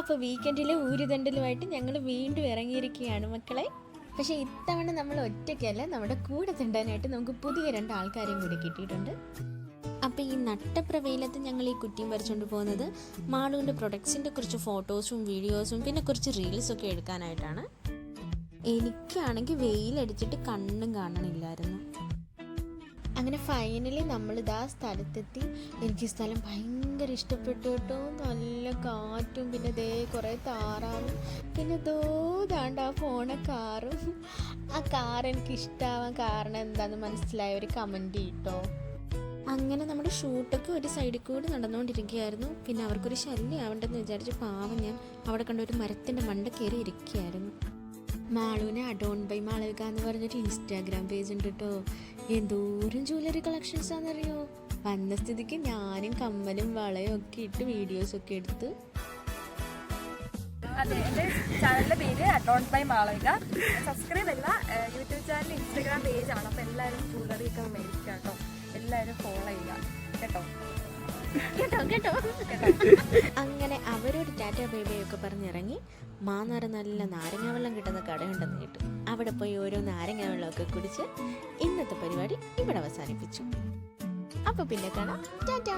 അപ്പോൾ വീക്കെൻഡിലെ ഊരുതണ്ടലുമായിട്ട് ഞങ്ങൾ വീണ്ടും ഇറങ്ങിയിരിക്കുകയാണ് മക്കളെ. പക്ഷേ ഇത്തവണ നമ്മൾ ഒറ്റയ്ക്കല്ല, നമ്മുടെ കൂടെ തണ്ടാനായിട്ട് നമുക്ക് പുതിയ 2 ആൾക്കാരെയും കൂടി കിട്ടിയിട്ടുണ്ട്. അപ്പോൾ ഈ നട്ടപ്രവയിലത്ത് ഞങ്ങൾ ഈ കുറ്റിയും പറിച്ചുകൊണ്ട് പോകുന്നത് മാളുവിൻ്റെ പ്രൊഡക്ട്സിൻ്റെ കുറച്ച് ഫോട്ടോസും വീഡിയോസും പിന്നെ കുറച്ച് റീൽസൊക്കെ എടുക്കാനായിട്ടാണ്. എനിക്കാണെങ്കിൽ വെയിലടിച്ചിട്ട് കണ്ണും കാണണില്ലായിരുന്നു. അങ്ങനെ ഫൈനലി നമ്മളിതാ സ്ഥലത്തെത്തി. എനിക്ക് സ്ഥലം ഭയങ്കര ഇഷ്ടപ്പെട്ടു കേട്ടോ. നല്ല കാറ്റും പിന്നെ ദേ കുറേ താറാവും പിന്നെ ദാണ്ട ആ പോണ കാറും. ആ കാർ എനിക്ക് ഇഷ്ടമാവാൻ കാരണം എന്താണെന്ന് മനസ്സിലായ ഒരു കമൻറ്റ് ചെയ്യട്ടോ. അങ്ങനെ നമ്മുടെ ഷൂട്ടൊക്കെ ഒരു സൈഡിൽ കൂടി നടന്നുകൊണ്ടിരിക്കുകയായിരുന്നു. പിന്നെ അവർക്കൊരു ശല്യം ആവണ്ടെന്ന് വിചാരിച്ച് പാവം ഞാൻ അവിടെ കണ്ട ഒരു മരത്തിൻ്റെ മണ്ട കയറി ഇരിക്കുകയായിരുന്നു. മാളുവിന് അഡോൺ ബൈ മാളവിക എന്ന് പറഞ്ഞൊരു ഇൻസ്റ്റാഗ്രാം പേജ് ഉണ്ട് കേട്ടോ. എന്തോരം ജ്വല്ലറി കളക്ഷൻസ് ആണെന്നറിയോ. വന്ന സ്ഥിതിക്ക് ഞാനും കമ്മലും വളയും ഒക്കെ ഇട്ട് വീഡിയോസൊക്കെ എടുത്ത്. അതെ, എൻ്റെ ചാനലിൻ്റെ പേര് അഡോൺ ബൈ മാളവിക. സബ്സ്ക്രൈബ് അല്ല, യൂട്യൂബ് ചാനൽ ഇൻസ്റ്റാഗ്രാം പേജാണ്. അപ്പോൾ എല്ലാവരും ജ്വല്ലറിയൊക്കെ മേടിക്കുക കേട്ടോ. എല്ലാവരും ഫോളോ ചെയ്യുക കേട്ടോ. അങ്ങനെ അവരോട് ടാറ്റ ബൈബൈയൊക്കെ പറഞ്ഞിറങ്ങി. മാന്നാറ് നല്ല നാരങ്ങ വെള്ളം കിട്ടുന്ന കടയുണ്ടെന്ന് കേട്ടു. അവിടെ പോയി ഓരോ നാരങ്ങ വെള്ളമൊക്കെ കുടിച്ച് ഇന്നത്തെ പരിപാടി ഇവിടെ അവസാനിപ്പിച്ചു. അപ്പോൾ പിന്നെ കാണാം. ടാറ്റാ.